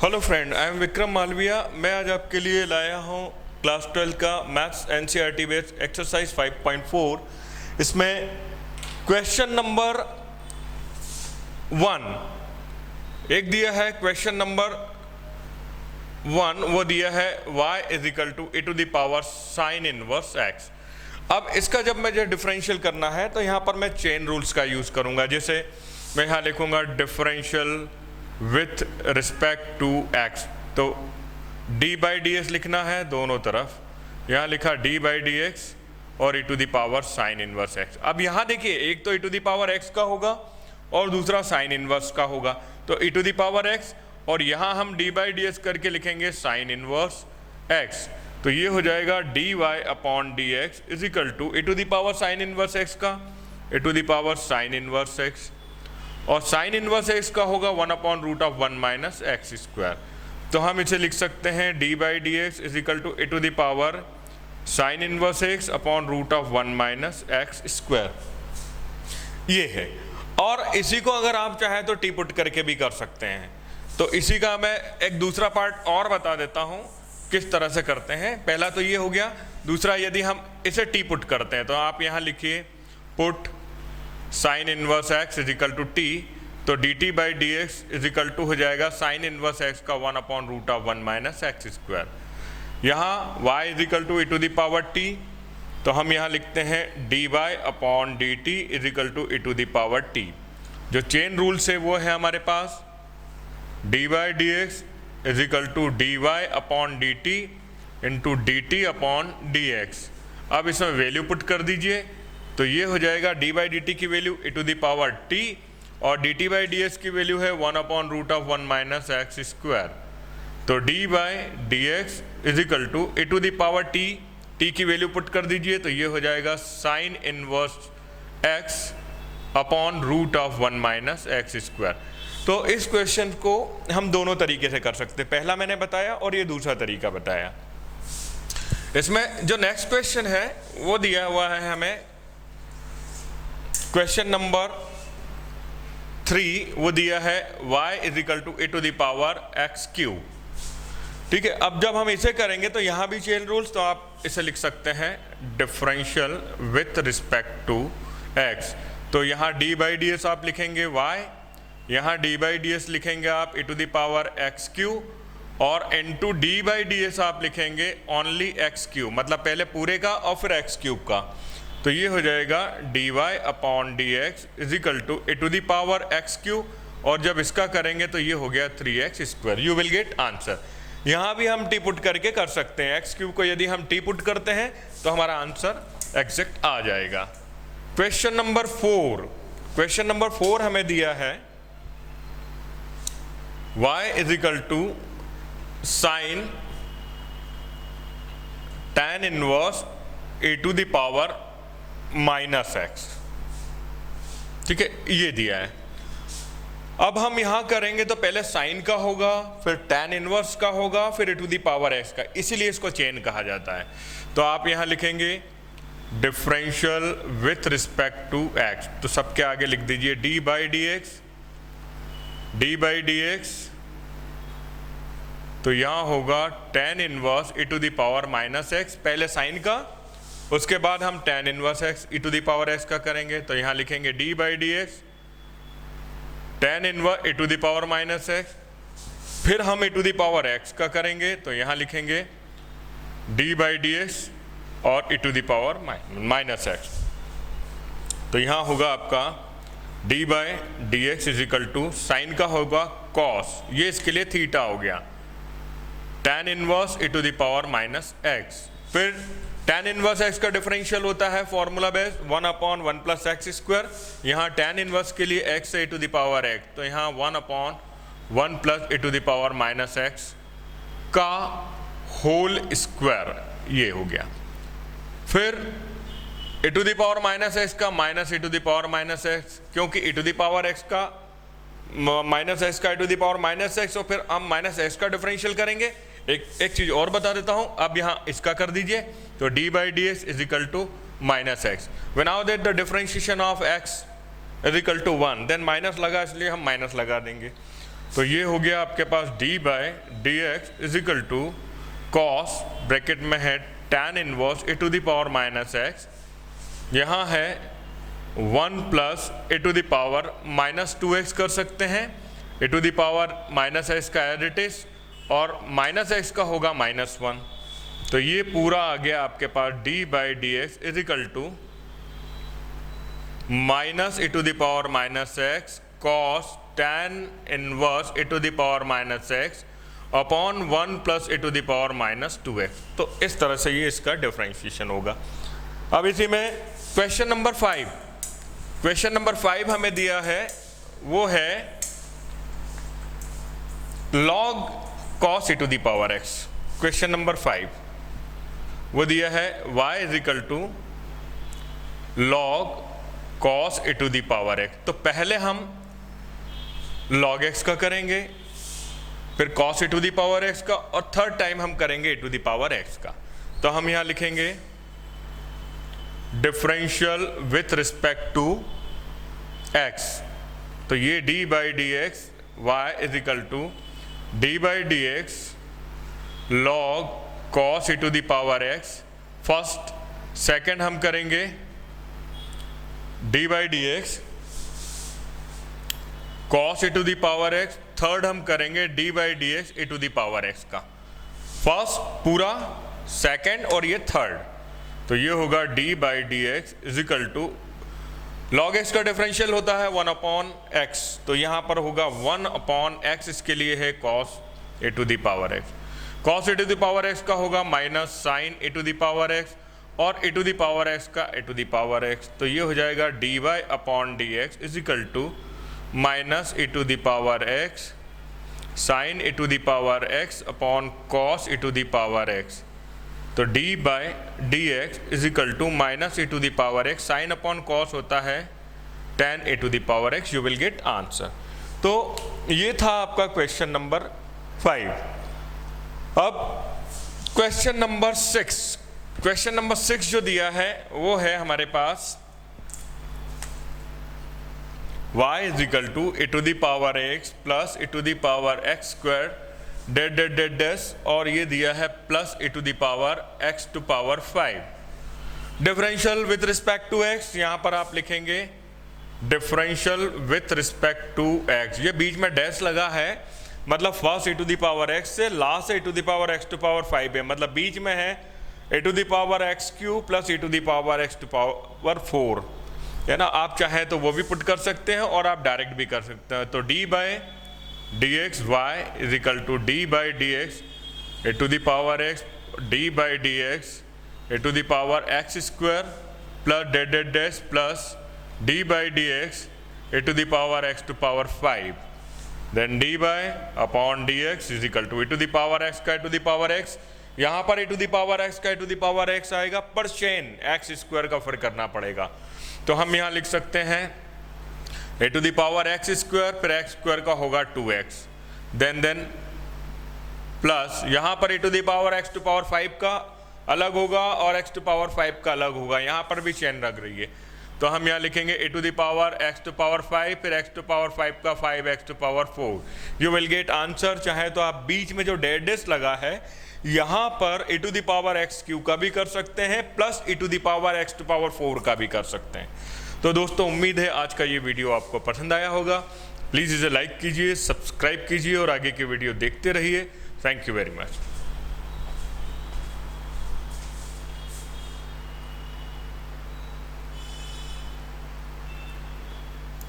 Hello friend, I am Vikram Malviya. मैं आज आपके लिए लाया हूँ क्लास 12 का मैथ्स एनसीईआरटी बेस्ड एक्सरसाइज 5.4। इसमें क्वेश्चन नंबर 1 एक दिया है। क्वेश्चन नंबर 1 वो दिया है y is equal to a to the power sine inverse x। अब इसका जब मुझे डिफरेंशियल करना है तो यहाँ पर मैं चेन रूल्स का यूज़ करूँगा। जैसे मैं यहाँ लिखूँगा differential with respect to x, तो d बाई डी एक्स लिखना है दोनों तरफ। यहाँ लिखा d बाई डी एक्स और e to the power sine inverse x। अब यहाँ देखिए, एक तो e to the power x का होगा और दूसरा साइन इनवर्स का होगा, तो e to the power x और यहाँ हम d बाई डी एक्स करके लिखेंगे साइन इनवर्स x। तो ये हो जाएगा dy upon d x is equal to e to the power sine inverse x का e to the power sine inverse x, और साइन इनवर्स x का होगा 1 upon root of 1 minus x square. तो हम इसे लिख सकते हैं d by d x is equal to a to the power sine inverse x upon root of 1 minus x square. ये है, और इसी को अगर आप चाहें तो टी पुट करके भी कर सकते हैं। तो इसी का मैं एक दूसरा पार्ट और बता देता हूँ किस तरह से करते हैं। पहला तो ये हो गया। दूसरा, यदि हम इसे टी पुट करते हैं तो आप यहाँ लिखिए put sine inverse x is equal to t, तो d t by d x is equal to हो जाएगा साइन इनवर्स x का 1 upon root of 1 minus x square. यहाँ y is equal to e to the power t, तो हम यहाँ लिखते हैं d y upon d t is equal to e to the power t। जो chain rules है वो है हमारे पास d by d x is equal to d y upon d t into d t upon d x. अब इसमें value put कर दीजिए, तो ये हो जाएगा डी बाई डी टी की value e to the power t और d t by d x की वैल्यू है 1 upon root of 1 minus x square. तो d by d x is equal to e to the power t की value put कर दीजिए, तो ये हो जाएगा sine inverse x upon root of 1 minus x square. तो इस क्वेश्चन को हम दोनों तरीके से कर सकते हैं। पहला मैंने बताया और ये दूसरा तरीका बताया। इसमें जो नेक्स्ट क्वेश्चन है वो दिया हुआ है हमें क्वेश्चन नंबर 3, वो दिया है y is equal to a to the power x cube. ठीक है, अब जब हम इसे करेंगे तो यहाँ भी चेन रूल्स, तो आप इसे लिख सकते हैं differential with respect to x। तो यहाँ d बाई डी एस आप लिखेंगे y, यहाँ d बाई डी एस लिखेंगे आप e to the power x Q, और into d by d s आप लिखेंगे ओनली एक्स क्यू, मतलब पहले पूरे का और फिर एक्स क्यूब का। तो ये हो जाएगा d y upon d x is equal to a to the power x Q, और जब इसका करेंगे तो ये हो गया 3x square. You will get answer. यहाँ भी हम टी पुट करके कर सकते हैं। एक्स क्यूब को यदि हम टी पुट करते हैं तो हमारा आंसर एग्जैक्ट आ जाएगा। क्वेश्चन नंबर 4, क्वेश्चन नंबर 4 हमें दिया है y is equal to sine tan inverse a to the power minus x. ठीक है, ये दिया है। अब हम यहां करेंगे तो पहले साइन का होगा, फिर tan इनवर्स का होगा, फिर e to the power x का, इसीलिए इसको चेन कहा जाता है। तो आप यहां लिखेंगे differential with respect to x, तो सबके आगे लिख दीजिए d by d x, d by d x, तो यहां होगा tan inverse e to the power minus x, पहले साइन का, उसके बाद हम tan inverse x e to the power x का करेंगे। तो यहाँ लिखेंगे d by d x tan inverse e to the power minus x, फिर हम e to the power x का करेंगे, तो यहाँ लिखेंगे d बाई डी एक्स और e to the power minus x। तो यहाँ होगा आपका d by d x is equal to sine का होगा cos, ये इसके लिए थीटा हो गया, tan inverse e to the power minus x। फिर tan इनवर्स x का डिफरेंशियल होता है formula based 1 upon 1 plus x square. यहाँ tan इनवर्स के लिए x है e to the power x, तो यहाँ 1 upon 1 plus e to the power minus x का होल स्क्वायर, ये हो गया। फिर e to the power minus x का minus e to the power minus x, क्योंकि e to the power x का माइनस एक्स का e to the power minus x, और फिर हम माइनस एक्स का डिफरेंशियल करेंगे। एक चीज और बता देता हूं, अब यहाँ इसका कर दीजिए, तो d by d x is equal to minus x. When now that the differentiation of x is equal to 1, then minus लगा इसलिए हम माइनस लगा देंगे। तो ये हो गया आपके पास d by d x is equal to cos bracket में है tan inverse a to the power minus x, यहाँ है 1 plus a to the power minus 2x कर सकते हैं, a to the power minus x का एज इट इज और minus x का होगा -1। तो ये पूरा आ गया आपके पास d by d x is equal to minus a to the power minus x cos tan inverse a to the power minus x upon 1 plus a to the power minus 2x। तो इस तरह से ये इसका differentiation होगा। अब इसी में क्वेश्चन नंबर 5, क्वेश्चन नंबर 5 हमें दिया है वो है log cos e to the power x। Question number 5 वो दिया है y is equal to log cos e to the power x। तो पहले हम log x का करेंगे, फिर cos e to the power x का, और थर्ड टाइम हम करेंगे e to the power x का। तो हम यहां लिखेंगे differential with respect to x। तो ये d by d x y is equal to d by d x log cos e to the power x। First second हम करेंगे d by d x cos e to the power x, third हम करेंगे d by d x a to the power x का। First पूरा, second और ये third. तो ये होगा d by d x is equal to log x का डिफरेंशियल होता है 1 अपॉन x, तो यहाँ पर होगा 1 अपॉन x, इसके लिए है cos a to the power x। cos a to the power x का होगा minus sine a to the power x और a to the power x का a to the power x। तो ये हो जाएगा dy upon d x is equal to minus a to the power x sine a to the power x upon cos a to the power x। तो d by d x is equal to minus a to the power x sine upon cos होता है tan a to the power x। You will get answer. तो ये था आपका question number 5। अब question number 6, question number 6 जो दिया है वो है हमारे पास y is equal to a to the power x plus a to the power x square dead dead dead डेस, और ये दिया है plus a to the power x to power 5। Differential with respect to x, यहाँ पर आप लिखेंगे differential with respect to x। ये बीच में डैश लगा है, मतलब first a to the power x से last a to the power x to power 5 है, मतलब बीच में है a to the power x cube plus a to the power x to power 4 है ना। आप चाहें तो वो भी पुट कर सकते हैं और आप डायरेक्ट भी कर सकते हैं। तो d by d x y is equal to d by d x a to the power x d by d x a to the power x square plus dead dead dash plus d by d x a to the power x to power 5। Then d by upon d x is equal to a to the power x का a to the power x। यहाँ पर a to the power x का a to the power x आएगा, पर chain x square का फिर करना पड़ेगा। तो हम यहाँ लिख सकते हैं a to the power x square, फिर x स्क्वायर का होगा 2x, देन प्लस यहाँ पर a to the power x to power 5 का अलग होगा और x टू पावर 5 का अलग होगा, यहाँ पर भी चेन लग रही है। तो हम यहाँ लिखेंगे a to the power x to power 5, फिर x टू पावर 5 का 5x to power 4। You will get answer. चाहे तो आप बीच में जो डेड लगा है यहाँ पर a to the power x q का भी कर सकते हैं, plus a to the power x to power 4 का भी कर सकते हैं। तो दोस्तों उम्मीद है आज का ये वीडियो आपको पसंद आया होगा। प्लीज़ इसे लाइक कीजिए, सब्सक्राइब कीजिए और आगे की वीडियो देखते रहिए। Thank you very much.